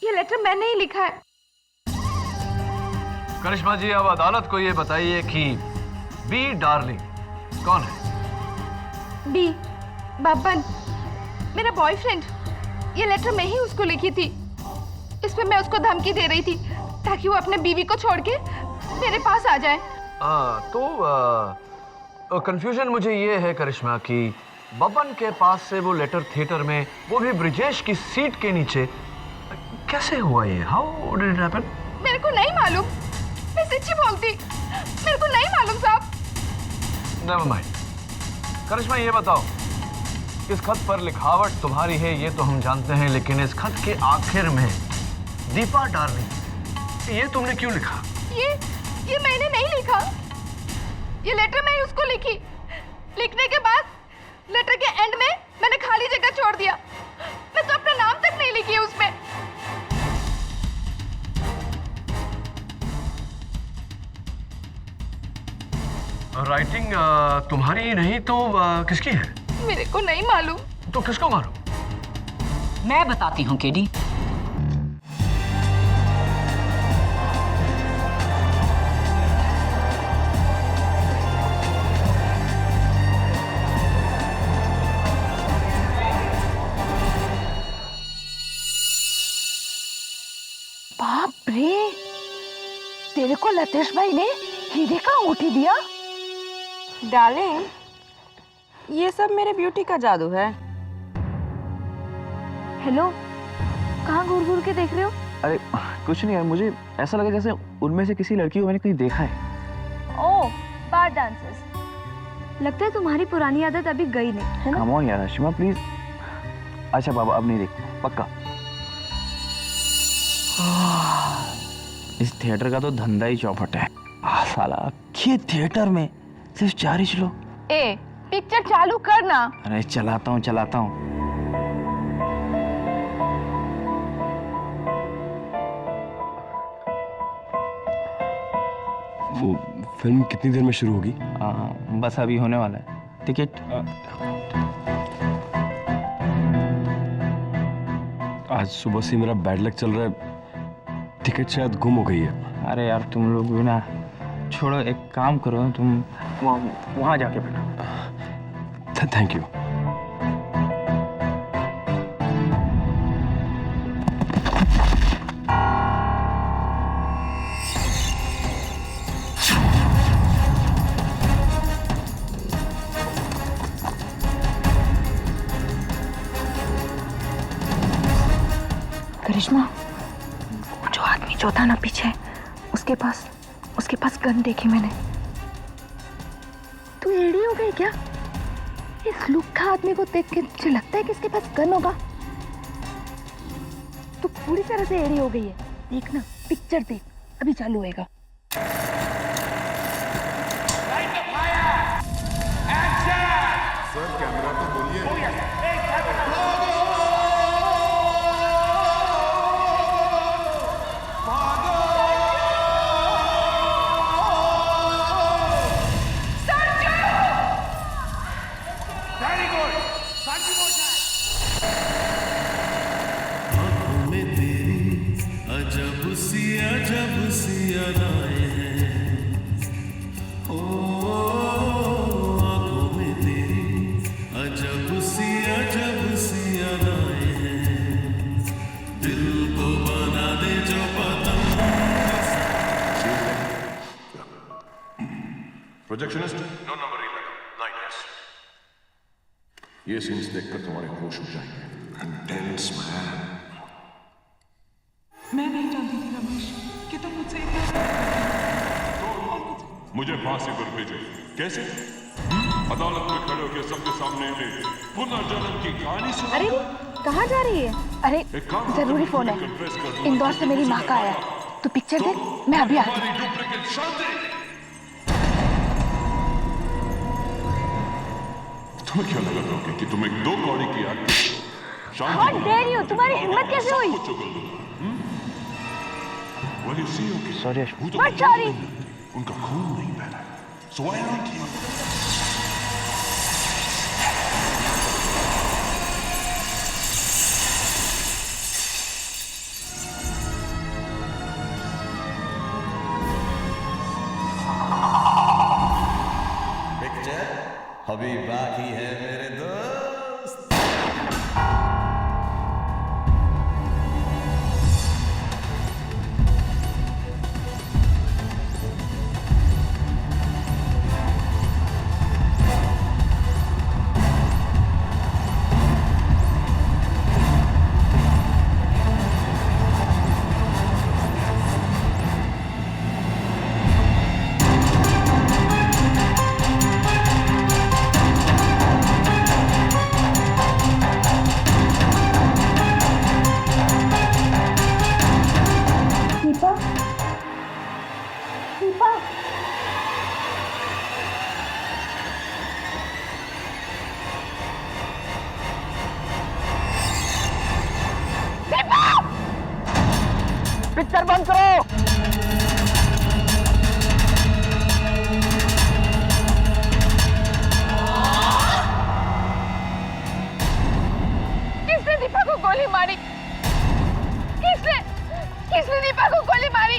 ये लेटर मैंने ही लिखा है। करिश्मा जी, अब अदालत को ये बताइए कि बी डार्लिंग कौन है? बी बब्बन, मेरा बॉयफ्रेंड। ये लेटर मैं ही उसको लिखी थी। इस पे मैं उसको धमकी दे रही थी ताकि वो अपने बीवी को छोड़ के मेरे पास आ जाए। तो कंफ्यूजन मुझे ये है करिश्मा कि बब्बन के पास से वो लेटर थिएटर में, वो भी ब्रिजेश की सीट के नीचे, कैसे हुआ ये? How did it happen? मेरे को नहीं मालूम, मैं सच्ची बोलती, मेरे को नहीं मालूम साहब। Never mind. करिश्मा ये बताओ, इस खत पर लिखावट तुम्हारी है ये तो हम जानते हैं, लेकिन इस खत के आखिर में दीपा डार्लिंग, ये तुमने क्यों लिखा? ये मैंने नहीं लिखा। ये लेटर मैं उसको लिखी। लिखने के बाद लेटर के एंड में मैंने खाली जगह छोड़ दिया। मैं तो अपना नाम तक नहीं लिखी है उसमें। राइटिंग तुम्हारी नहीं तो किसकी है? मेरे को नहीं मालूम। तो किसको मालूम? मैं बताती हूँ केडी। बाप रे, तेरे को लतेश भाई ने हीरे का अंगूठी दिया? डार्लिंग, ये सब मेरे ब्यूटी का जादू है। हेलो, कहाँ घूर घूर के देख रहे हो? अरे कुछ नहीं यार, मुझे ऐसा लगा जैसे उनमें से किसी लड़की को मैंने कहीं देखा है। ओह, बार डांसर्स। लगता है तुम्हारी पुरानी आदत अभी गई नहीं, है ना? कम ऑन यार आशिमा प्लीज। अच्छा बाबा, अब नहीं देख पक्का। इस थिएटर का तो धंधा ही चौपट है। साला ये थिएटर में सिर्फ 4 ही लोग। ए, पिक्चर चालू करना। अरे चलाता हूँ। वो फिल्म कितनी देर में शुरू होगी? बस अभी होने वाला है। टिकट? आज सुबह से मेरा बैड लक चल रहा है, टिकट शायद गुम हो गई है। अरे यार तुम लोग भी ना, छोड़ो, एक काम करो, तुम वहाँ जाके बैठो। Thank you. करिश्मा, जो आदमी जो था ना पीछे, उसके पास गन देखी मैंने। तू एड़ी हो गई क्या? इस लुक्खा आदमी को देख के मुझे लगता है कि इसके पास गन होगा। तू पूरी तरह से एड़ी हो गई है। देख ना, पिक्चर देख, अभी चालू होएगा। सर कैमरा तो बोलिए। अजब सी अदाएं हैं, ओ आंखों में तेरी अजब सी अदाएं हैं, दिल को बना दे जो पतंग। Projectionist no number 9S। ये सीन्स देखकर तुम्हारे होश उड़ जाएंगे। Intense man. मैं नहीं जानती थी रमेश कि तुम मुझसे इतना। मुझे फांसी पर भेजो। कैसे? अदालत में खड़े होकर सबके सामने पुनर्जन्म की कहानी सुना। अरे कहाँ जा रही है? अरे जरूरी फोन है, इंदौर से मेरी माँ का आया। तू पिक्चर देख, मैं अभी आती हूँ। तुम्हें क्या लगा था कि तुम एक 2 कौड़ी की आग How dare you? तुम्हारी हिम्मत कैसे हुई? सॉरी। What sorry? उनका खून नहीं बहना, so why not you? अभी बाकी है मेरे दोस्त। पिक्चर बंद करो। किसने दीपा को गोली मारी? किसने दीपा को गोली मारी?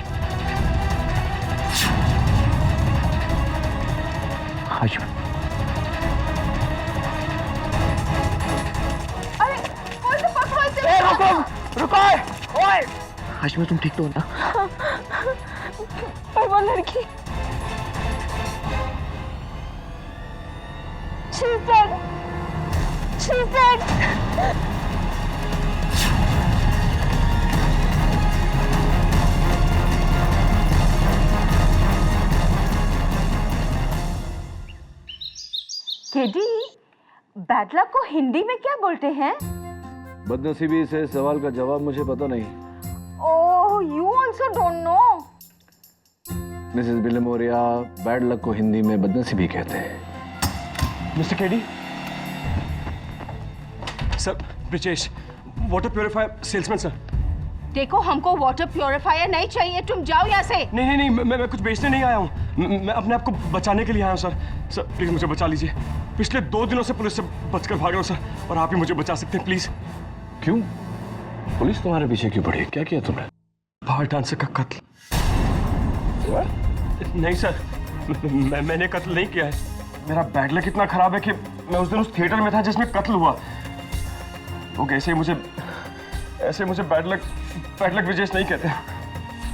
अरे कौन सा पकड़ो इसे? रुको ओए। हाशिमा तुम ठीक तो हो ना? पर वो लड़की She's dead. KD, bad luck को हिंदी में क्या बोलते हैं? बदनसीबी से सवाल का जवाब मुझे पता नहीं। Oh, you also don't know. Mrs Bilimoria, bad luck को हिंदी में बदनसीबी कहते हैं। Mr KD, sir Brijesh, water purifier salesman sir. देखो, हमको वाटर प्योरीफायर नहीं चाहिए, तुम जाओ यहाँ से। नहीं, मैं कुछ बेचने नहीं आया हूँ। मैं अपने आप को बचाने के लिए आया हूँ सर। सर प्लीज मुझे बचा लीजिए। पिछले 2 दिनों से पुलिस से बचकर भाग रहा हूँ सर, और आप ही मुझे बचा सकते हैं प्लीज। क्यों? पुलिस तुम्हारे पीछे क्यों पड़ी? क्या किया तुमने? बाहर डांसर का कत्ल। नहीं सर, मैंने कत्ल नहीं किया है। मेरा बैड लक इतना खराब है कि मैं उस दिन उस थिएटर में था जिसमें कत्ल हुआ। लोग ऐसे मुझे बैड लक विजेश नहीं कहते।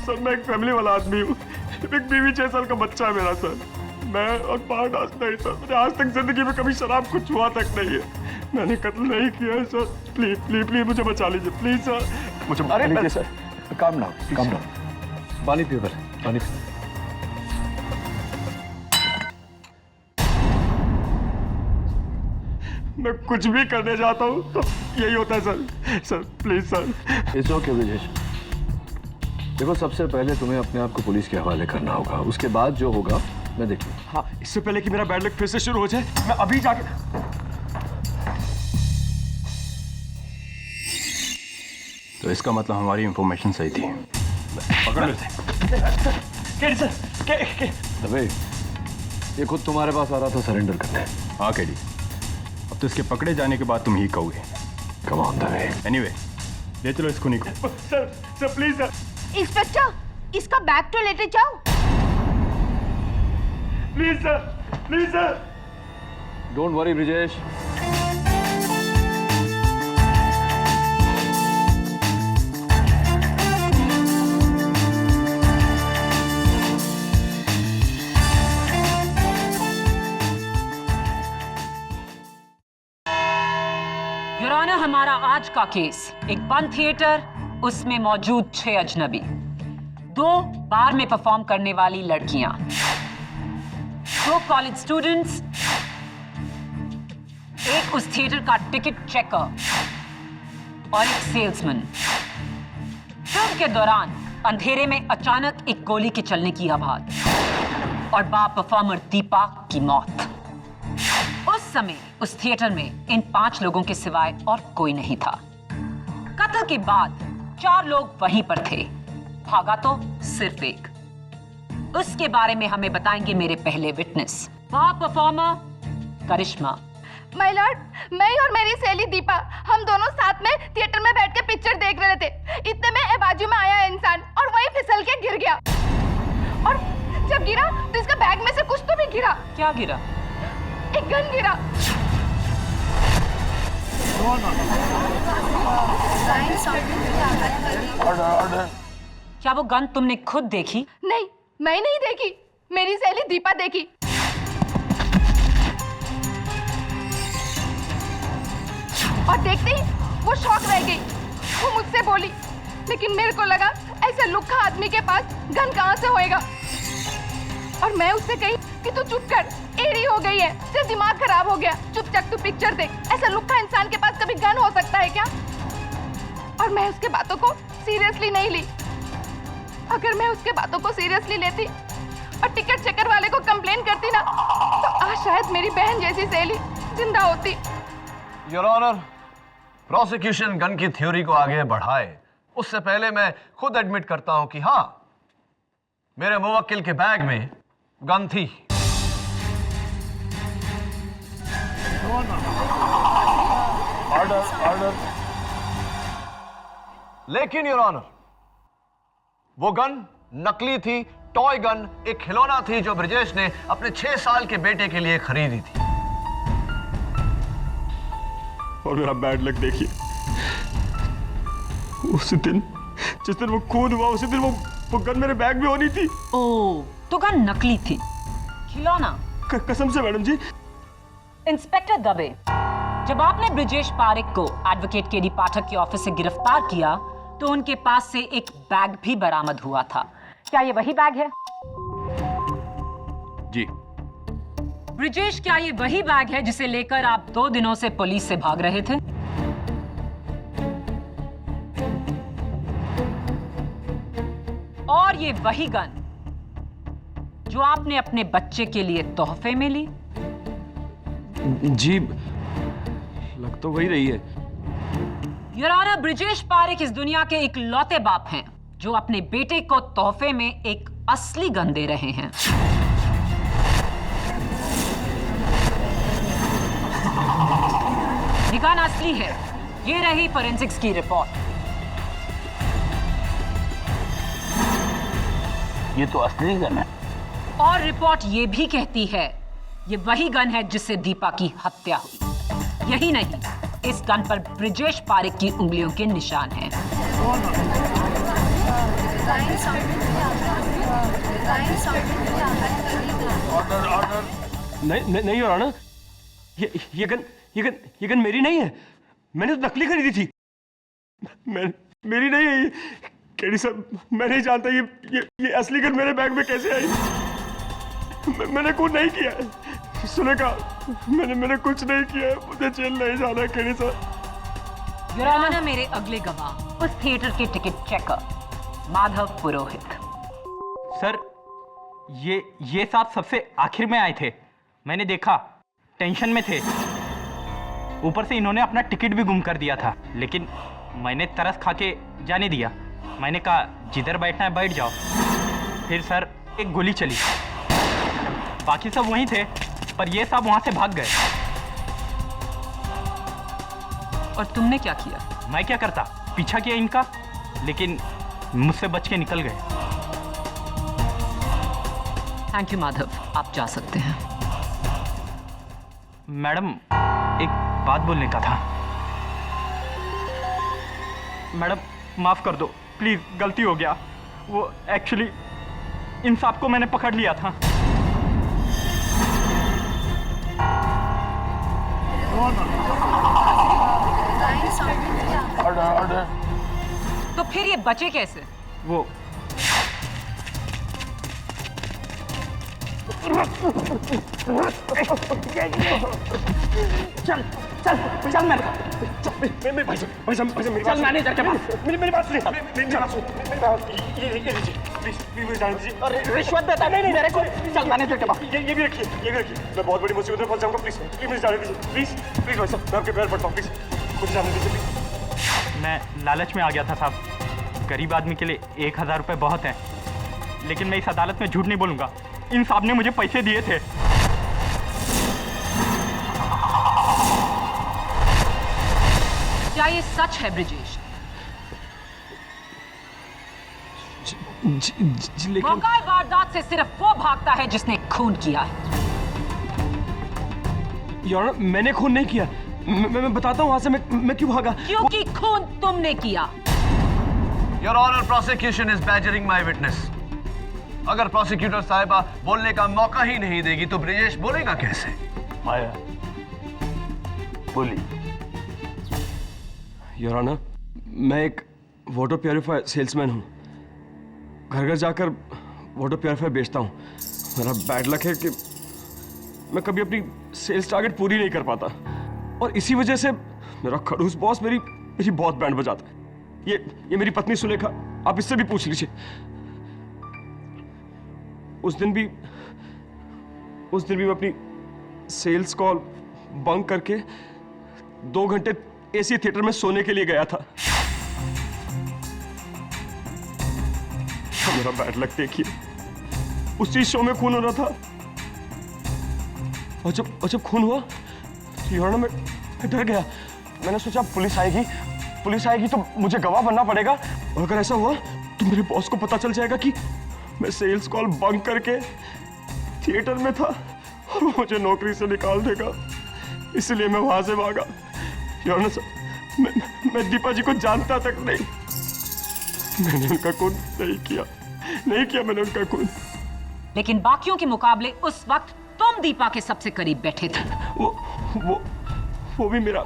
सर मैं एक फैमिली वाला आदमी हूँ। एक बीवी 6 साल का बच्चा है मेरा सर। मैं और बाहर डांस नहीं सर। मैंने आज तक जिंदगी में कभी शराब को छुआ तक नहीं है। मैंने कत्ल नहीं किया है सर। प्लीज मुझे बचा लीजिए प्लीज सर। मुझे बचा लीजिए सर। Calm down. पानी पियो पहले, पानी पियो। मैं कुछ भी करने जाता हूँ तो यही होता है sir please sir. It's okay Brijesh. देखो, सबसे पहले तुम्हें अपने आप को पुलिस के हवाले करना होगा, उसके बाद जो होगा मैं देख लूंगा। हाँ, इससे पहले कि मेरा बैड लक फिर से शुरू हो जाए, मैं अभी जाके। तो इसका मतलब हमारी इंफॉर्मेशन सही थी। पकड़ केडी सर, अबे, ये खुद तुम्हारे पास आ रहा था सरेंडर करने। हाँ केडी, अब तो इसके पकड़े जाने के बाद तुम ही कहोगे। Come on the way. Anyway, ले चलो इसको निको। Sir please sir. इंस्पेक्टर, इसका बैग तो लेते जाओ। Please sir. Don't worry Brijesh. युराना, हमारा आज का केस एक बंद थिएटर, उसमें मौजूद 6 अजनबी, 2 बार में परफॉर्म करने वाली लड़कियां, 2 कॉलेज स्टूडेंट्स, एक उस थिएटर का टिकट चेकर और एक सेल्समैन। फिल्म के दौरान अंधेरे में अचानक एक गोली के चलने की आवाज और बार परफॉर्मर दीपा की मौत। उस समय उस थिएटर में इन 5 लोगों के सिवाय और कोई नहीं था। कत्ल के बाद 4 लोग वहीं पर थे, भागा तो सिर्फ एक। उसके बारे में हमें बताएंगे मेरे पहले witness, bar performer Karishma. My lord, मैं और मेरी सहेली दीपा, हम दोनों साथ में थिएटर में बैठ के पिक्चर देख रहे थे। इतने में बाजू में आया इंसान और वही फिसल के गिर गया, और जब गिरा तो इसका बैग में से कुछ तो भी गिरा। क्या गिरा? एक गन गिरा। क्या वो गन तुमने खुद देखी? नहीं, मैं नहीं देखी, मेरी सहेली दीपा देखी। और देखते ही वो शॉक रह गई। वो मुझसे बोली, लेकिन मेरे को लगा ऐसा लुक्खा आदमी के पास गन कहाँ से होएगा। और मैं उससे कही कि तू चुप कर, एड़ी हो गई है, तेरा दिमाग खराब हो गया, चुपचाप तू पिक्चर देख। ऐसा लुक्खा इंसान के पास कभी गन हो सकता है क्या? और मैं उसके बातों को सीरियसली नहीं ली। अगर मैं उसके बातों को सीरियसली लेती और टिकट चेकर वाले को कंप्लेन करती ना, तो आज शायद मेरी बहन जैसी सहेली जिंदा होती। योर ऑनर, प्रोसिक्यूशन गन की थ्योरी को आगे बढ़ाए उससे पहले मैं खुद एडमिट करता हूं कि हाँ, मेरे मुवक्किल के बैग में गन थी। ऑर्डर। लेकिन योर ऑनर, वो गन नकली थी, टॉय गन, एक खिलौना थी जो ब्रिजेश ने अपने 6 साल के बेटे के लिए खरीदी थी। और मेरा बैड लक देखिए, उस दिन जिस दिन वो खून हुआ उसी दिन वो गन मेरे बैग में होनी थी। ओह, तो गन नकली थी, खिलौना। कसम से मैडम जी। इंस्पेक्टर दबे, जब आपने ब्रिजेश पारेख को एडवोकेट केडी पाठक के ऑफिस से गिरफ्तार किया तो उनके पास से एक बैग भी बरामद हुआ था। क्या ये वही बैग है? जी। ब्रिजेश, क्या ये वही बैग है जिसे लेकर आप 2 दिनों से पुलिस से भाग रहे थे? और ये वही गन जो आपने अपने बच्चे के लिए तोहफे में ली? जी, लग तो वही रही है। योर ऑनर, ब्रिजेश पारेख इस दुनिया के इकलौते बाप हैं जो अपने बेटे को तोहफे में एक असली गन दे रहे हैं। ये गन असली है। ये रही फोरेंसिक्स की रिपोर्ट। ये तो असली गन है। और रिपोर्ट ये भी कहती है ये वही गन है जिससे दीपा की हत्या हुई। यही नहीं, इस गन पर ब्रिजेश पारेख की उंगलियों के निशान हैं। ऑर्डर। नहीं योर ऑनर, ये गन मेरी नहीं है। मैंने तो नकली खरीदी थी। मेरी नहीं है ये। केडी साहब, मैं नहीं जानता ये असली गन मेरे बैग में कैसे आई। मैंने कुछ नहीं किया है। सुनेगा, मैंने कुछ नहीं किया है। मुझे जेल नहीं जाना है केडी साहब। योर ऑनर, मेरे अगले गवाह उस थिएटर के टिकट चेकर माधव पुरोहित। सर, ये साहब सबसे आखिर में आए थे। मैंने देखा, टेंशन में थे। ऊपर से इन्होंने अपना टिकट भी गुम कर दिया था, लेकिन मैंने तरस खा के जाने दिया। मैंने कहा जिधर बैठना है बैठ जाओ। फिर सर एक गोली चली। बाकी सब वहीं थे, पर ये सब वहां से भाग गए। और तुमने क्या किया? मैं क्या करता, पीछा किया इनका, लेकिन मुझसे बच के निकल गए। थैंक यू माधव, आप जा सकते हैं। मैडम, एक बात बोलने का था। मैडम, माफ कर दो प्लीज, गलती हो गया। वो एक्चुअली इन सब को मैंने पकड़ लिया था। ऑर्डर। तो फिर ये बचे कैसे? वो चल भाई साहब मेरी बात मैनेजर के पास। मेरी बात सुनिए। मेरी बात सुनिए। ये लीजिए प्लीज जाने दीजिए। रिश्वत देता नहीं मेरे को। चल मैनेजर के पास। ये भी रखिए। मैं बहुत बड़ी मुसीबत में फंस जाऊंगा। प्लीज मुझे जाने दीजिए। प्लीज भाई साहब, मैं आपके पैर पड़ता हूँ। प्लीज मुझे जाने दीजिए प्लीज। मैं लालच में आ गया था साहब। गरीब आदमी के लिए 1000 रुपये बहुत है, लेकिन मैं इस अदालत में झूठ नहीं बोलूंगा। इन साहब ने मुझे पैसे दिए थे। क्या ये सच है ब्रिजेश? लेकिन मौका वारदात से सिर्फ वो भागता है जिसने खून किया है। योर ऑनर, मैंने खून नहीं किया। मैं बताता हूँ वहां से मैं क्यों भागा। क्योंकि खून तुमने किया। Your honour, prosecution is badgering my witness. अगर प्रोसिक्यूटर साहिबा बोलने का मौका ही नहीं देगी तो ब्रिजेश बोलेगा कैसे? माया बोली। योर ऑनर, मैं एक वाटर प्योरीफायर सेल्समैन हूँ। घर घर जाकर वाटर प्योरीफायर बेचता हूँ। मेरा बैड लक है कि मैं कभी अपनी सेल्स टारगेट पूरी नहीं कर पाता, और इसी वजह से मेरा खड़ूस बॉस मेरी बहुत बैंड बजाता है। ये मेरी पत्नी सुलेखा, आप इससे भी पूछ लीजिए। उस दिन भी मैं अपनी सेल्स कॉल बंक करके 2 घंटे एसी थिएटर में सोने के लिए गया था। मेरा बैड लक देखिए, उसी शो में खून हो रहा था। और जब खून हुआ तो योर ऑनर मैं डर गया। मैंने सोचा पुलिस आएगी तो मुझे गवाह बनना पड़ेगा, और अगर ऐसा हुआ तो मेरे बॉस को पता चल जाएगा कि मैं सेल्स कॉल बंक करके थिएटर में था और वो मुझे नौकरी से निकाल देगा। इसलिए मैं वहां से भागा। योर ऑनर, मैं दीपा जी को जानता तक नहीं। मैंने उनका खून नहीं किया मैंने उनका खून। लेकिन बाकियों के मुकाबले उस वक्त तुम दीपा के सबसे करीब बैठे थे। वो भी मेरा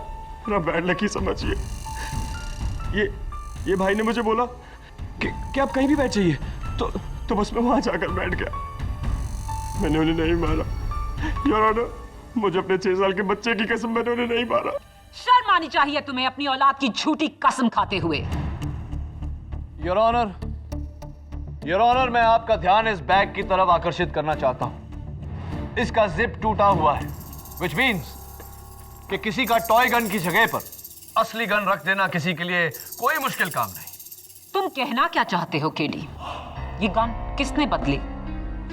बैड लक ही समझिए। ये भाई ने मुझे बोला कि आप कहीं भी बैठ जाइए, तो बस मैं वहां जाकर बैठ गया। मैंने उन्हें नहीं मारा। योर ऑनर, मुझे अपने 6 साल के बच्चे की कसम, मैंने उन्हें नहीं मारा। शर्म आनी चाहिए तुम्हें अपनी औलाद की झूठी कसम खाते हुए। योर ऑनर, मैं आपका ध्यान इस बैग की तरफ आकर्षित करना चाहता हूं। इसका जिप टूटा हुआ है, विच मीन्स कि किसी का टॉय गन की जगह पर असली गन रख देना किसी के लिए कोई मुश्किल काम नहीं। तुम कहना क्या चाहते हो केडी? ये गन किसने बदली?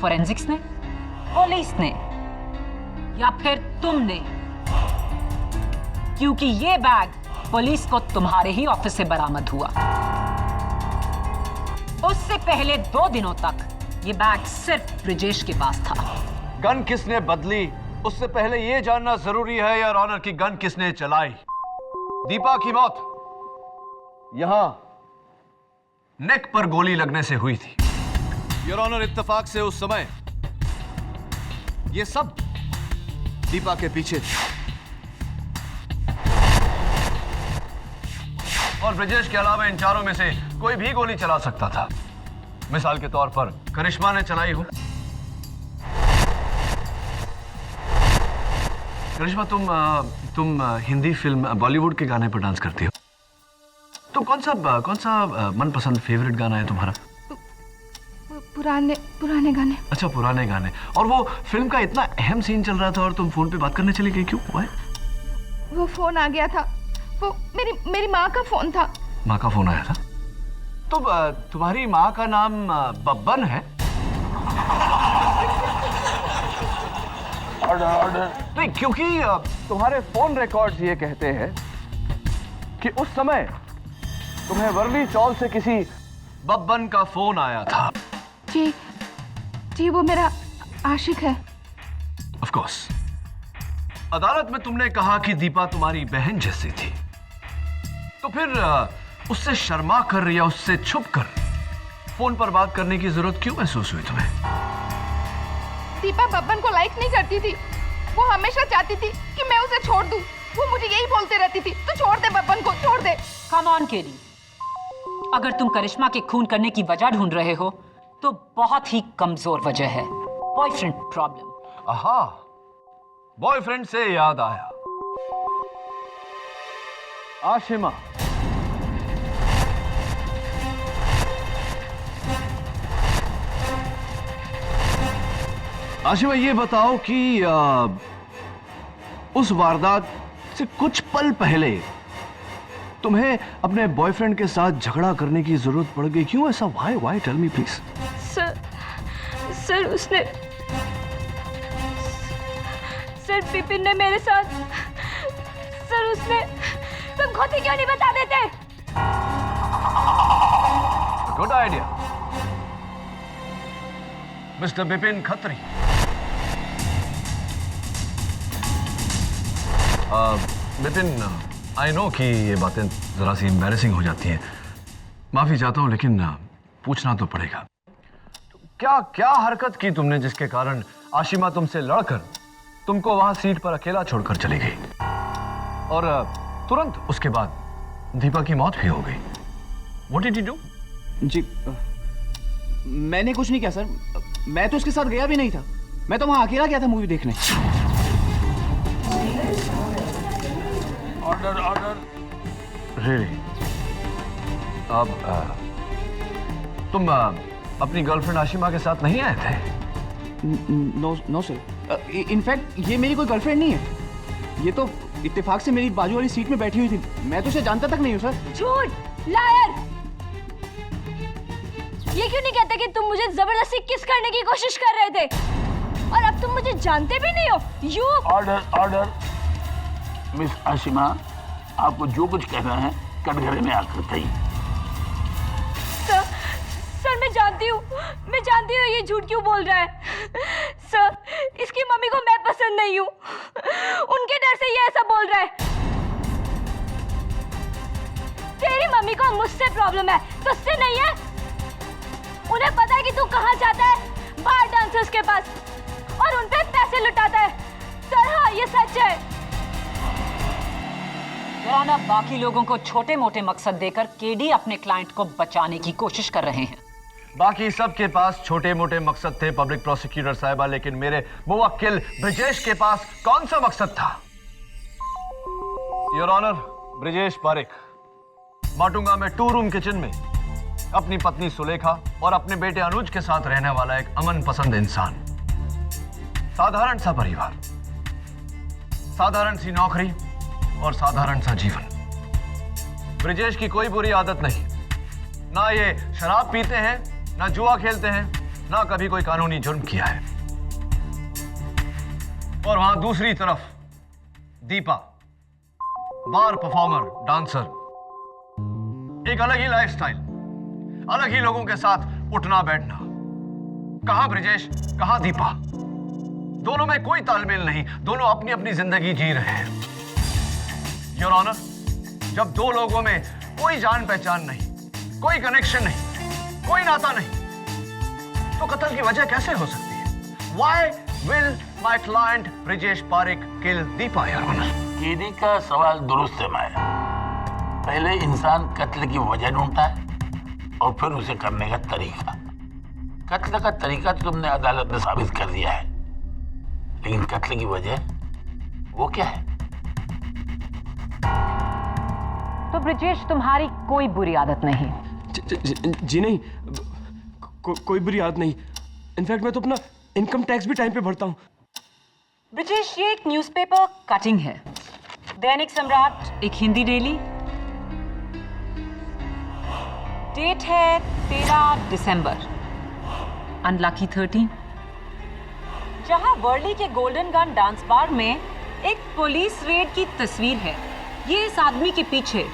फोरेंसिक्स ने, पुलिस ने, या फिर तुमने? क्योंकि ये बैग पुलिस को तुम्हारे ही ऑफिस से बरामद हुआ। उससे पहले 2 दिनों तक ये बैग सिर्फ ब्रिजेश के पास था। गन किसने बदली उससे पहले यह जानना जरूरी है योर ऑनर कि गन किसने चलाई। दीपा की मौत यहां नेक पर गोली लगने से हुई थी। योर ऑनर, इत्तेफाक से उस समय ये सब दीपा के पीछे थे और ब्रिजेश के अलावा इन चारों में से कोई भी गोली चला सकता था। मिसाल के तौर पर करिश्मा ने चलाई हो। करिश्मा, तुम हिंदी फिल्म बॉलीवुड के गाने पर डांस करती हो, तो कौन सा मनपसंद फेवरेट गाना है तुम्हारा? पुराने गाने। अच्छा, पुराने गाने। और वो फिल्म का इतना अहम सीन चल रहा था और तुम फोन पे बात करने चली गई, क्यों? वो फोन आ गया था, वो मेरी माँ का फोन था। माँ का फोन आया था? तो तुम्हारी माँ का नाम बब्बन है? नहीं, क्योंकि तुम्हारे फोन रिकॉर्ड्स ये कहते हैं कि उस समय तुम्हें वर्ली चौल से किसी बब्बन का फोन आया था। जी, वो मेरा आशिक है। Of course. अदालत में तुमने कहा कि दीपा तुम्हारी बहन जैसी थी, तो फिर उससे शर्मा कर या उससे छुप कर फोन पर बात करने की जरूरत क्यों महसूस हुई तुम्हें? दीपा बब्बन को लाइक नहीं करती थी। वो हमेशा चाहती थी कि मैं उसे छोड़ दूं। वो मुझे यही बोलते रहती थी, तू छोड़ दे बब्बन को, छोड़ दे। कम ऑन केडी, अगर तुम करिश्मा के खून करने की वजह ढूंढ रहे हो तो बहुत ही कमजोर वजह है, बॉयफ्रेंड प्रॉब्लम। आहा, बॉयफ्रेंड से याद आया, आशिमा, आशिमा ये बताओ कि उस वारदात से कुछ पल पहले तुम्हें अपने बॉयफ्रेंड के साथ झगड़ा करने की जरूरत पड़ गई, क्यों ऐसा? Why tell me please. Sir Vipin ने मेरे साथ, सर उसने, तुम खुद ही क्यों नहीं बता देते? Good idea mister Vipin Khatri. Vipin, I know कि ये बातें जरा सी एम्बैरेसिंग हो जाती हैं, माफी चाहता हूं, लेकिन पूछना तो पड़ेगा। क्या क्या हरकत की तुमने जिसके कारण आशिमा तुमसे लड़कर तुमको वहां सीट पर अकेला छोड़कर चली गई और तुरंत उसके बाद दीपा की मौत भी हो गई? What did you do? जी मैंने कुछ नहीं किया सर, मैं तो उसके साथ गया भी नहीं था, मैं तो वहां अकेला गया था मूवी देखने। Order order. Really? अब तुम अपनी गर्लफ्रेंड आशिमा के साथ नहीं आए थे? नो सर, इनफैक्ट ये मेरी कोई गर्लफ्रेंड नहीं है, ये तो इत्तेफाक से मेरी बाजू वाली सीट में बैठी हुई थी, मैं तो उसे जानता तक नहीं हूँ सर। झूठ, लायर। ये क्यों नहीं कहते कि तुम मुझे जबरदस्ती किस करने की कोशिश कर रहे थे और अब तुम मुझे जानते भी नहीं हो? You order order. Miss Ashima, आपको जो कुछ कहना है कटघरे में आकर कहिए। सर मैं जानती हूँ ये झूठ क्यों बोल रहा है। सर इसकी मम्मी को मैं पसंद नहीं हूँ, उनके डर से ये ऐसा बोल रहा है। तेरी मम्मी को मुझसे प्रॉब्लम है, तुझसे नहीं है। उन्हें पता है कि तू कहाँ जाता है, बाहर डांसर्स के पास, और उन पे पैसे लुटाता है। सर हाँ ये सच है। राना, बाकी लोगों को छोटे मोटे मकसद देकर केडी अपने क्लाइंट को बचाने की कोशिश कर रहे हैं। बाकी सबके पास छोटे मोटे मकसद थे पब्लिक प्रोसिक्यूटर साहिबा, लेकिन मेरे मुवक्किल ब्रिजेश के पास कौन सा मकसद था? योर ऑनर, ब्रिजेश पारेख माटुंगा में 2 रूम किचन में अपनी पत्नी सुलेखा और अपने बेटे अनुज के साथ रहने वाला एक अमन पसंद इंसान। साधारण सा परिवार, साधारण सी नौकरी और साधारण सा जीवन। ब्रिजेश की कोई बुरी आदत नहीं, ना ये शराब पीते हैं, ना जुआ खेलते हैं, ना कभी कोई कानूनी जुर्म किया है। और वहां दूसरी तरफ दीपा, बार परफॉर्मर, डांसर, एक अलग ही लाइफस्टाइल, अलग ही लोगों के साथ उठना बैठना। कहां ब्रिजेश, कहां दीपा? दोनों में कोई तालमेल नहीं, दोनों अपनी अपनी जिंदगी जी रहे हैं। योर ऑनर, जब 2 लोगों में कोई जान पहचान नहीं, कोई कनेक्शन नहीं, कोई नाता नहीं, तो कत्ल की वजह कैसे हो सकती है? Why will my client Brijesh Parekh kill Deepa, your honour? KD का सवाल दुरुस्त है माया। पहले इंसान कत्ल की वजह ढूंढता है और फिर उसे करने का तरीका। कत्ल का तरीका तो तुमने अदालत में साबित कर दिया है, लेकिन कत्ल की वजह वो क्या है? तो ब्रिजेश, तुम्हारी कोई बुरी आदत नहीं? जी नहीं, कोई बुरी आदत नहीं। इनफैक्ट मैं तो अपना इनकम टैक्स भी टाइम पे भरता हूँ। ब्रिजेश, ये एक न्यूज़पेपर कटिंग है, दैनिक सम्राट, एक हिंदी डेली। डेट है 13 दिसंबर, अनलकी 13, जहां वर्ली के गोल्डन गन डांस बार में एक पुलिस रेड की तस्वीर है। ये इस आदमी के पीछे,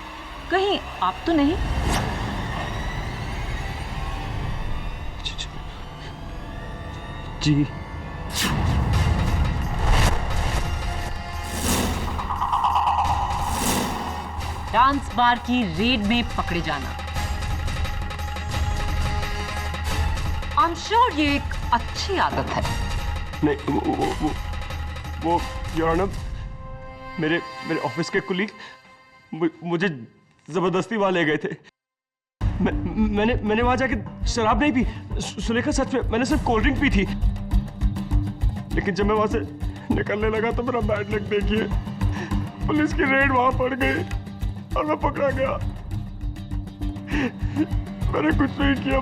कहीं आप तो नहीं? जी डांस बार की रेड में पकड़े जाना, आई एम श्योर ये एक अच्छी आदत है। नहीं, वो योर ऑनर, मेरे ऑफिस के कुलीग मुझे जबरदस्ती वहां ले गए थे। मैंने वहां जाके शराब नहीं पी, सुलेखा सच में मैंने सिर्फ कोल्ड ड्रिंक पी थी। लेकिन जब मैं वहां से निकलने लगा तो मेरा बैड लक देखिए, पुलिस की रेड वहां पड़ गई और मैं पकड़ा गया। मैंने कुछ नहीं किया,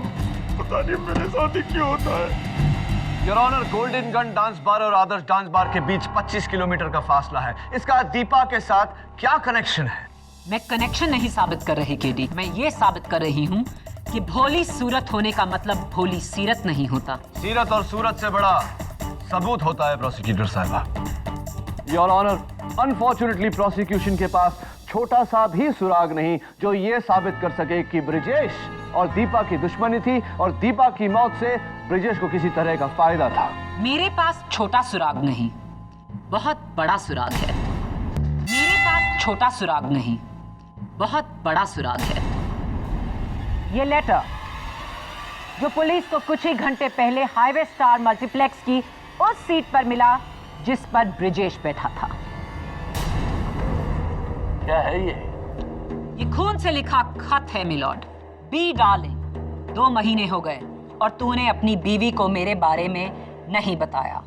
पता नहीं मेरे साथ ही क्यों होता है। Your honour, golden gun dance bar और आदर्श डांस बार के बीच 25 किलोमीटर का फासला है। इसका दीपा के साथ क्या कनेक्शन है? मैं कनेक्शन नहीं साबित कर रही केडी, मैं ये साबित कर रही हूँ कि भोली सूरत होने का मतलब भोली सीरत नहीं होता। सीरत और सूरत से बड़ा सबूत होता है प्रोसिक्यूटर साहिबा। योर ऑनर, अनफॉर्चुनेटली प्रोसिक्यूशन के पास छोटा सा भी सुराग नहीं जो ये साबित कर सके कि ब्रिजेश और दीपा की दुश्मनी थी और दीपा की मौत से ब्रिजेश को किसी तरह का फायदा था। मेरे पास छोटा सुराग नहीं, बहुत बड़ा सुराग है। छोटा सुराग नहीं, बहुत बड़ा सुराग है। ये लेटर जो पुलिस को कुछ ही घंटे पहले हाईवे स्टार मल्टीप्लेक्स की उस सीट पर मिला जिस पर ब्रिजेश बैठा था। क्या है ये? ये खून से लिखा खत है मिलॉर्ड। बी डार्लिंग, 2 महीने हो गए और तूने अपनी बीवी को मेरे बारे में नहीं बताया।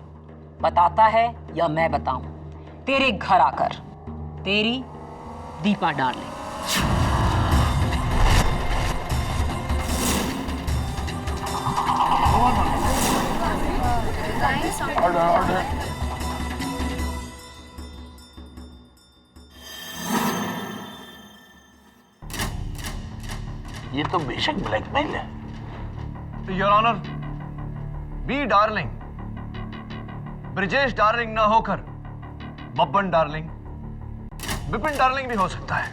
बताता है या मैं बताऊं? तेरे घर आकर। तेरी दीपा डार्लिंग। ये तो बेशक ब्लैकमेल है। Your honour, B darling Brijesh darling ना होकर बब्बन डार्लिंग, बिपिन डार्लिंग भी हो सकता है।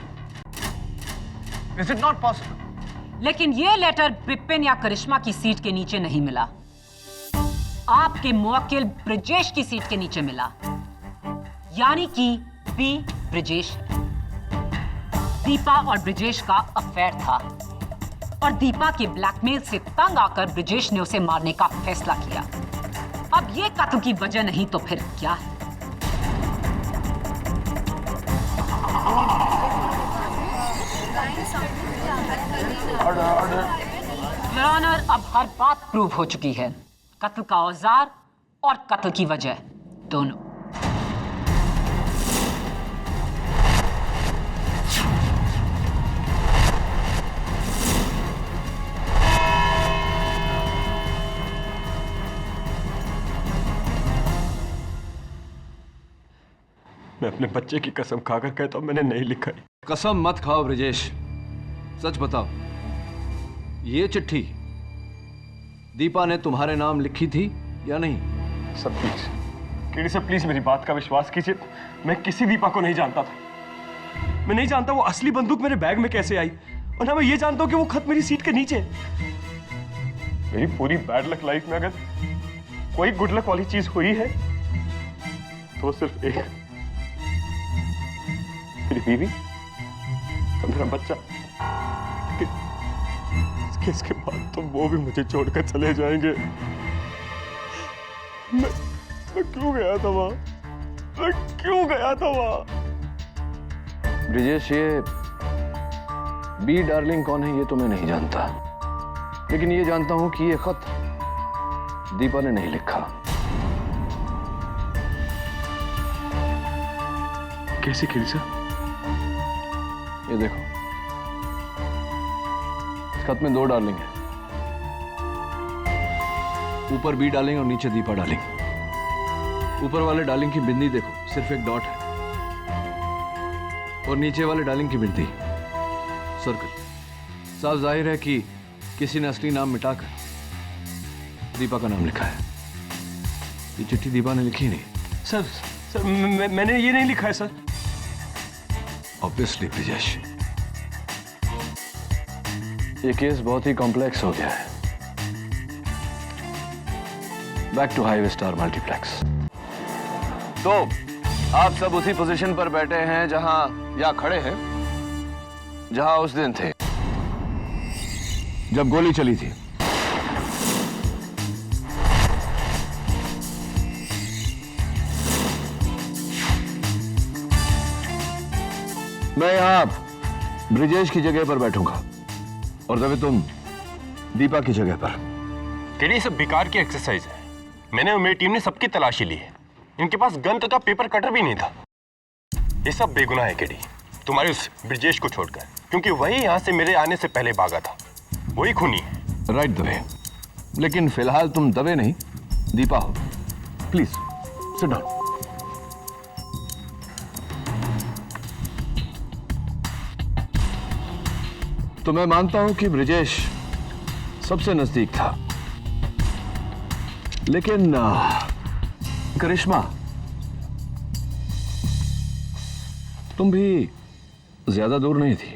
Is it not possible? लेकिन ये लेटर बिपिन या करिश्मा की सीट के नीचे नहीं मिला, आपके मुवक्किल ब्रिजेश की सीट के नीचे मिला। यानी कि बी ब्रिजेश है। दीपा और ब्रिजेश का अफेयर था और दीपा के ब्लैकमेल से तंग आकर ब्रिजेश ने उसे मारने का फैसला किया। अब ये कत्ल की वजह नहीं तो फिर क्या है? योर ऑनर, अब हर बात प्रूव हो चुकी है। कत्ल का औजार और कत्ल की वजह दोनों। मैं अपने बच्चे की कसम खाकर कहता हूं मैंने नहीं लिखा है। कसम मत खाओ ब्रिजेश, सच बताओ, ये चिट्ठी दीपा ने तुम्हारे नाम लिखी थी या नहीं? Sir please, KD sir please मेरी बात का विश्वास कीजिए। मैं किसी दीपा को नहीं जानता था। मैं नहीं जानता वो असली बंदूक मेरे बैग में कैसे आई, और ना मैं ये जानता हूं कि वो खत मेरी सीट के नीचे। मेरी पूरी बैड लक लाइफ में अगर कोई गुड लक वाली चीज हुई है तो वो सिर्फ एक, मेरी बीवी और मेरा बच्चा। इसके बाद तो वो भी मुझे छोड़कर चले जाएंगे। मैं क्यों गया था वहां? मैं क्यों गया था वहां? ब्रिजेश, ये बी डार्लिंग कौन है ये तो मैं नहीं जानता, लेकिन ये जानता हूं कि ये खत दीपा ने नहीं लिखा। कैसे केडी सर? ये देखो, इस खत में 2 डार्लिंग है, ऊपर बी डार्लिंग और नीचे दीपा डार्लिंग। ऊपर वाले डार्लिंग की बिंदी देखो, सिर्फ एक डॉट है, और नीचे वाले डार्लिंग की बिंदी सर्कल। साफ जाहिर है कि किसी ने असली नाम मिटाकर दीपा का नाम लिखा है। ये चिट्ठी दीपा ने लिखी नहीं। सर मैंने ये नहीं लिखा है सर। ऑब्वियसली ब्रिजेश, ये केस बहुत ही कॉम्प्लेक्स हो गया है। Back to highway star multiplex. तो आप सब उसी पोजीशन पर बैठे हैं जहां, या खड़े हैं जहां उस दिन थे जब गोली चली थी। मैं यहां ब्रिजेश की जगह पर बैठूंगा और तभी तुम दीपा की जगह पर। केडी, सब बेकार की एक्सरसाइज है। मैंने और मेरी टीम ने सबकी तलाशी ली है। इनके पास गन तक का पेपर कटर भी नहीं था। ये सब बेगुनाह है केडी, तुम्हारे उस ब्रिजेश को छोड़कर, क्योंकि वही यहां से मेरे आने से पहले भागा था। वही खूनी है। राइट दबे, लेकिन फिलहाल तुम दबे नहीं, दीपा हो। Please sit down. तो मैं मानता हूं कि ब्रिजेश सबसे नजदीक था, लेकिन करिश्मा, तुम भी ज्यादा दूर नहीं थी।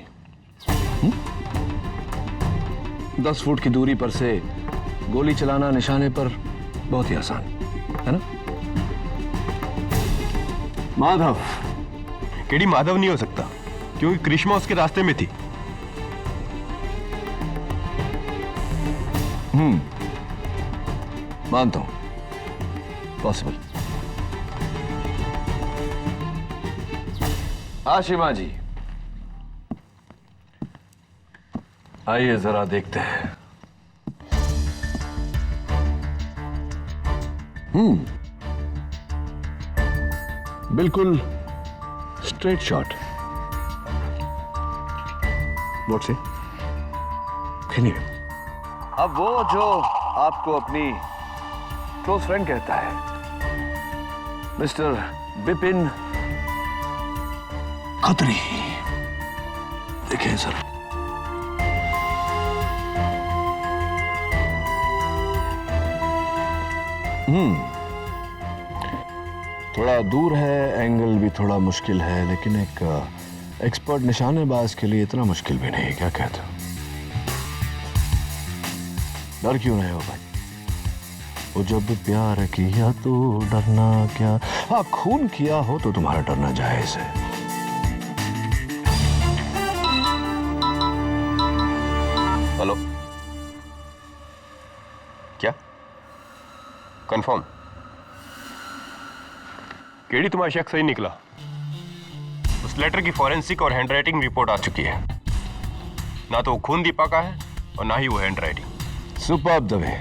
10 फुट की दूरी पर से गोली चलाना निशाने पर बहुत ही आसान है ना? माधव, केडी माधव नहीं हो सकता क्योंकि करिश्मा उसके रास्ते में थी। मानता हूं, पॉसिबल। आशिमा जी, आइए जरा देखते हैं। बिल्कुल स्ट्रेट शॉट। नोट से खिनिए। अब वो जो आपको अपनी क्लोज फ्रेंड कहता है, मिस्टर बिपिन खत्री, देखिए सर। थोड़ा दूर है, एंगल भी थोड़ा मुश्किल है, लेकिन एक एक्सपर्ट निशानेबाज के लिए इतना मुश्किल भी नहीं। क्या कहते हो? डर क्यों रहे हो भाई? वो जब प्यार किया तो डरना क्या। हाँ, खून किया हो तो तुम्हारा डरना जायज है। हेलो, क्या कंफर्म? केडी, तुम्हारा शक सही निकला। उस लेटर की फॉरेंसिक और हैंडराइटिंग रिपोर्ट आ चुकी है। ना तो वो खून दीपा का है और ना ही वो handwriting. Superb Dave.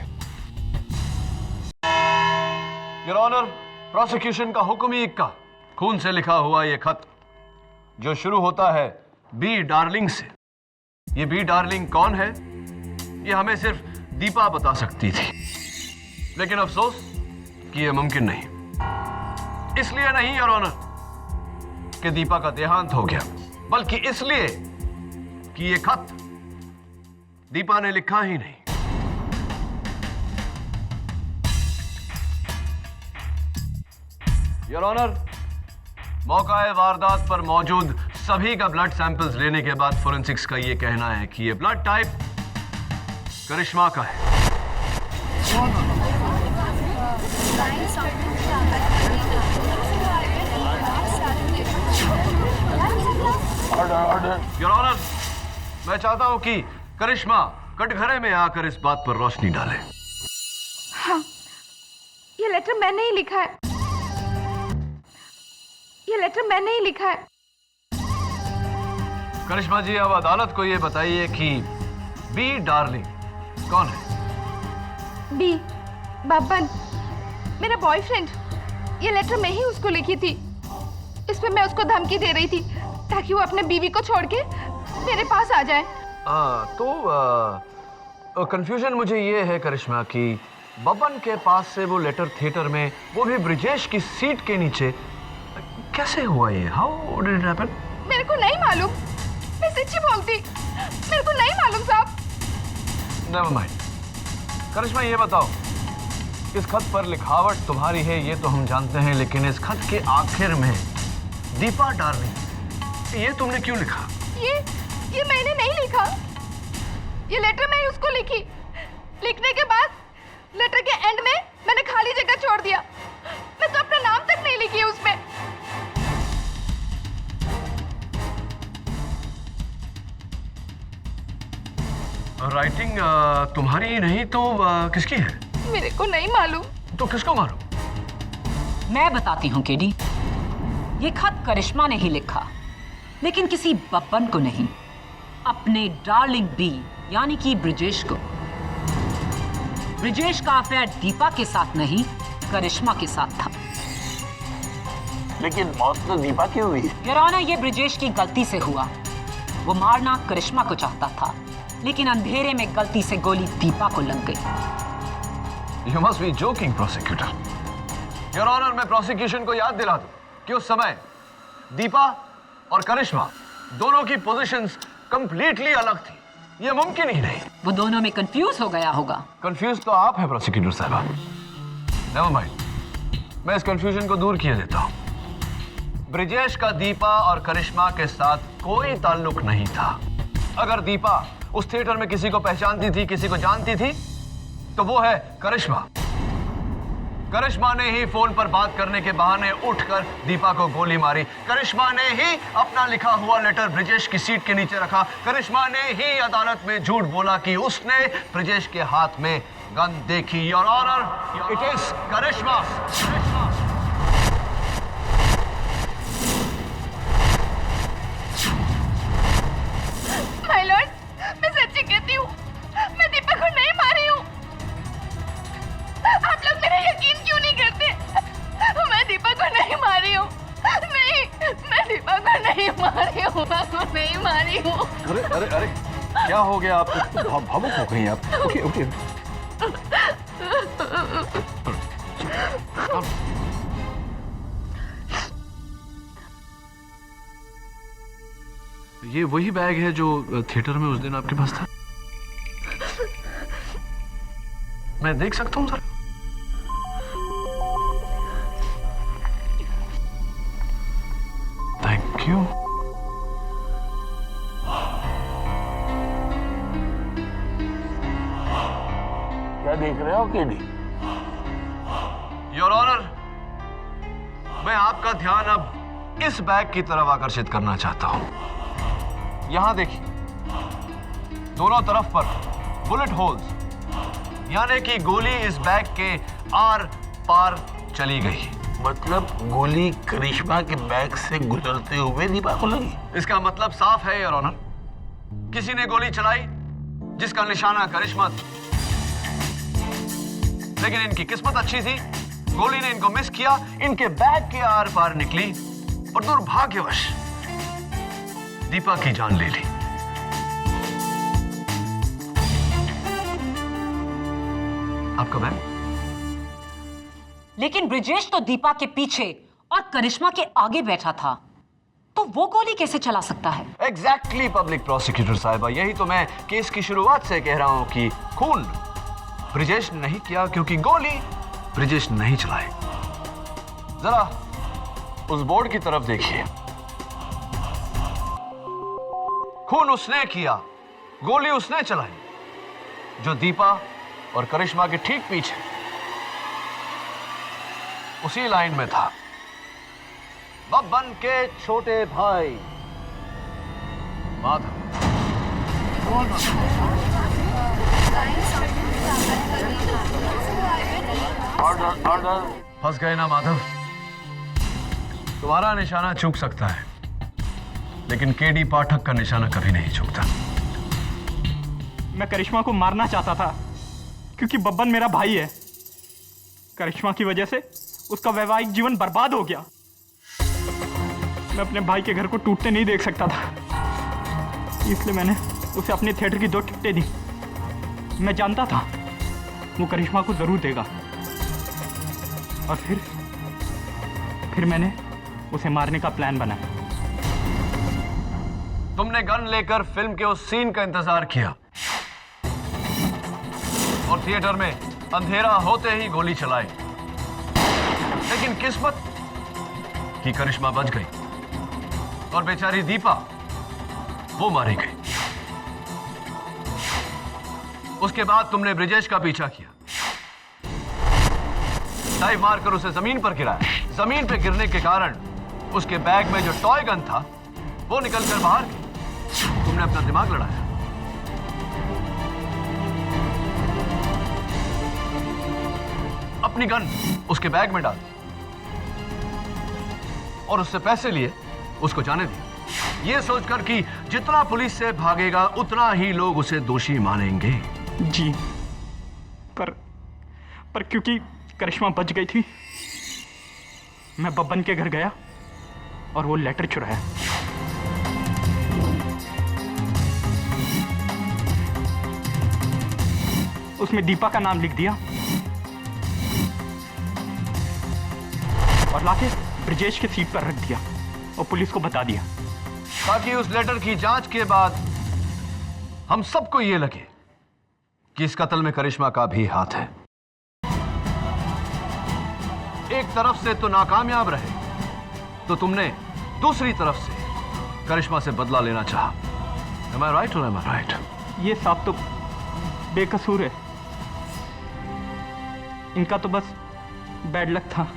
Your honour, prosecution का हुक्म ही इक्का। खून से लिखा हुआ ये खत जो शुरू होता है बी डार्लिंग से। ये बी डार्लिंग कौन है, ये हमें सिर्फ दीपा बता सकती थी, लेकिन अफसोस कि यह मुमकिन नहीं। इसलिए नहीं योर ऑनर कि दीपा का देहांत हो गया, बल्कि इसलिए कि यह खत दीपा ने लिखा ही नहीं। योर ऑनर, मौका वारदात पर मौजूद सभी का ब्लड सैंपल्स लेने के बाद फोरेंसिक्स का यह कहना है कि यह ब्लड टाइप करिश्मा का है। योर ऑनर, मैं चाहता हूं कि करिश्मा कटघरे में आकर इस बात पर रोशनी डाले। हाँ, ये लेटर मैंने ही लिखा है। ये लेटर मैंने ही लिखा है। करिश्मा जी, अब अदालत को यह बताइए कि बी डार्लिंग कौन है? बी बब्बन, मेरा बॉयफ्रेंड। ये लेटर मैं ही उसको लिखी थी। इस पे मैं उसको धमकी दे रही थी ताकि वो अपने बीवी को छोड़ के मेरे पास आ जाए। तो कंफ्यूजन मुझे ये है करिश्मा कि बब्बन के पास से वो लेटर थिएटर में, वो भी ब्रिजेश की सीट के नीचे, कैसे हुआ ये? How did it happen? मेरे को नहीं मालूम। मैं सच्ची बोलती, मेरे को नहीं मालूम साहब। Never mind. करिश्मा, ये बताओ, इस खत पर लिखावट तुम्हारी है ये तो हम जानते हैं, लेकिन इस खत के आखिर में दीपा डार्लिंग, ये तुमने क्यों लिखा? ये मैंने नहीं लिखा। ये लेटर मैं उसको लिखी। लिखने के बाद लेटर के एंड में मैंने खाली जगह छोड़ दिया। मैं तो अपना नाम तक नहीं लिखी है उसमें। राइटिंग तुम्हारी नहीं तो किसकी है? मेरे को नहीं मालूम। तो किसको मालूम? मैं बताती हूँ केडी। ये खत करिश्मा ने ही लिखा, लेकिन किसी बब्बन को नहीं, अपने डार्लिंग बी यानी कि ब्रिजेश को। ब्रिजेश का अफेयर दीपा के साथ नहीं, करिश्मा के साथ था। लेकिन मौत तो दीपा की हुई। योर ऑनर, ये ब्रिजेश की गलती से हुआ। वो मारना करिश्मा को चाहता था, लेकिन अंधेरे में गलती से गोली दीपा को लग गई। You must be joking, prosecutor. Your Honor, मैं प्रोसिक्यूशन को याद दिला दूं कि उस समय दीपा और करिश्मा दोनों की पोजीशंस कंप्लीटली अलग थी। ये मुमकिन ही नहीं। वो दोनों में कंफ्यूज हो गया होगा। कंफ्यूज तो आप हैं प्रोसिक्यूटर साहबा। नेवर माइंड, मैं इस कंफ्यूजन को दूर किए देता हूं। ब्रिजेश का दीपा और करिश्मा के साथ कोई ताल्लुक नहीं था। अगर दीपा उस थिएटर में किसी को पहचानती थी, किसी को जानती थी, तो वो है करिश्मा। करिश्मा ने ही फोन पर बात करने के बहाने उठकर दीपा को गोली मारी। करिश्मा ने ही अपना लिखा हुआ लेटर ब्रिजेश की सीट के नीचे रखा। करिश्मा ने ही अदालत में झूठ बोला कि उसने ब्रिजेश के हाथ में गन देखी। Your honour, it is Karishma. My lord, मैं सच्ची कहती हूँ, मैं दीपक को नहीं मारी हूँ। आप लोग मेरा यकीन क्यों नहीं करते? मैं दीपक को नहीं मारी हूँ। नहीं, मैं दीपक को नहीं मारी हूँ। नहीं मारी हूँ। अरे अरे अरे, क्या हो गया आपको? भावुक हो गई आप। Okay okay. ये वही बैग है जो थिएटर में उस दिन आपके पास था? मैं देख सकता हूं सर? Thank you. क्या देख रहे हो केडी? योर ऑनर, मैं आपका ध्यान अब इस बैग की तरफ आकर्षित करना चाहता हूं। यहां देखिए, दोनों तरफ पर बुलेट होल्स, यानी कि गोली इस बैग के आर पार चली गई। मतलब गोली करिश्मा के बैग से गुजरते हुए दीपा को लगी? इसका मतलब साफ है योर ऑनर, किसी ने गोली चलाई जिसका निशाना करिश्मा था। लेकिन इनकी किस्मत अच्छी थी, गोली ने इनको मिस किया, इनके बैग के आर पार निकली और दुर्भाग्यवश दीपा की जान ले ली। आपका बैग? लेकिन ब्रिजेश तो दीपा के पीछे और करिश्मा के आगे बैठा था, तो वो गोली कैसे चला सकता है? एग्जैक्टली पब्लिक प्रोसिक्यूटर साहिबा, यही तो मैं केस की शुरुआत से कह रहा हूं कि खून ब्रिजेश ने नहीं किया क्योंकि गोली ब्रिजेश नहीं चलाई। जरा उस बोर्ड की तरफ देखिए, खून उसने किया, गोली उसने चलाई, जो दीपा और करिश्मा के ठीक पीछे उसी लाइन में था। बब्बन के छोटे भाई माधव। Order order. फंस गए ना माधव? तुम्हारा निशाना चूक सकता है, लेकिन केडी पाठक का निशाना कभी नहीं चूकता। मैं करिश्मा को मारना चाहता था क्योंकि बब्बन मेरा भाई है। करिश्मा की वजह से उसका वैवाहिक जीवन बर्बाद हो गया। मैं अपने भाई के घर को टूटते नहीं देख सकता था, इसलिए मैंने उसे अपने थिएटर की 2 टिकटें दी। मैं जानता था वो करिश्मा को जरूर देगा, और फिर मैंने उसे मारने का प्लान बनाया। तुमने गन लेकर फिल्म के उस सीन का इंतजार किया और थिएटर में अंधेरा होते ही गोली चलाई, लेकिन किस्मत की करिश्मा बच गई और बेचारी दीपा वो मारी गई। उसके बाद तुमने ब्रिजेश का पीछा किया, डाइव मारकर उसे जमीन पर गिराया। जमीन पर गिरने के कारण उसके बैग में जो टॉय गन था वो निकलकर बाहर गई। तुमने अपना दिमाग लड़ाया, अपनी गन उसके बैग में डाल दी और उससे पैसे लिए उसको जाने दिया, ये सोचकर कि जितना पुलिस से भागेगा उतना ही लोग उसे दोषी मानेंगे। जी, पर क्योंकि करिश्मा बच गई थी, मैं बब्बन के घर गया और वो लेटर चुराया। उसमें दीपा का नाम लिख दिया और लाके ब्रिजेश के सीट पर रख दिया और पुलिस को बता दिया, ताकि उस लेटर की जांच के बाद हम सबको ये लगे कि इस कत्ल में करिश्मा का भी हाथ है। एक तरफ से तो नाकामयाब रहे, तो तुमने दूसरी तरफ से करिश्मा से बदला लेना चाहा। Am I right or am I right? ये सब तो बेकसूर है, इनका तो बस बैड लक था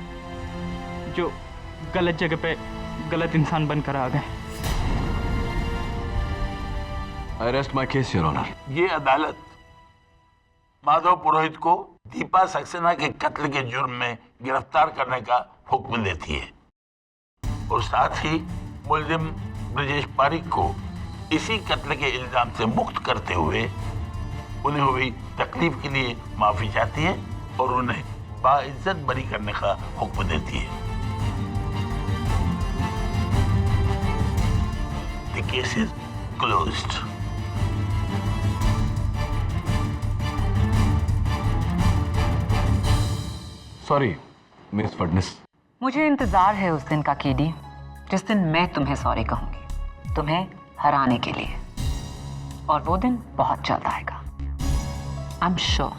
जो गलत जगह पे गलत इंसान बनकर आ गए। I rest my case your honour. ये अदालत माधव पुरोहित को दीपा सक्सेना के कत्ल के जुर्म में गिरफ्तार करने का हुक्म देती है और साथ ही मुलजिम ब्रजेश पारिक को इसी कत्ल के इल्जाम से मुक्त करते हुए उन्हें हुई तकलीफ के लिए माफी चाहती है और उन्हें बाइज्जत बरी करने का हुक्म देती है। The case is closed. Sorry miss Phadnis. मुझे इंतजार है उस दिन का केडी जिस दिन मैं तुम्हें सॉरी कहूंगी, तुम्हें हराने के लिए, और वो दिन बहुत जल्द आएगा। I am sure.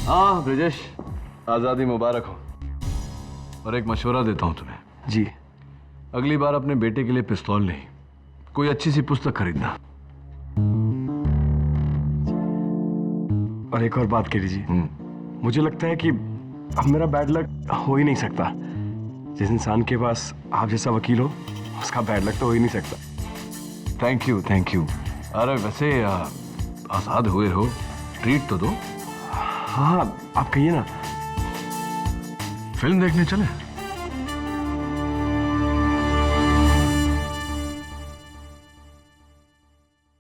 हाँ ब्रजेश, आजादी मुबारक हो। और एक मशवरा देता हूं तुम्हें। जी। अगली बार अपने बेटे के लिए पिस्तौल नहीं, कोई अच्छी सी पुस्तक खरीदना। और एक और बात कह लीजिए, मुझे लगता है कि अब मेरा बैड लक हो ही नहीं सकता। जिस इंसान के पास आप जैसा वकील हो, उसका बैड लक तो हो ही नहीं सकता। Thank you, thank you. अरे वैसे आजाद हुए हो, ट्रीट तो दो। हाँ, आप कहिए ना। फिल्म देखने चले?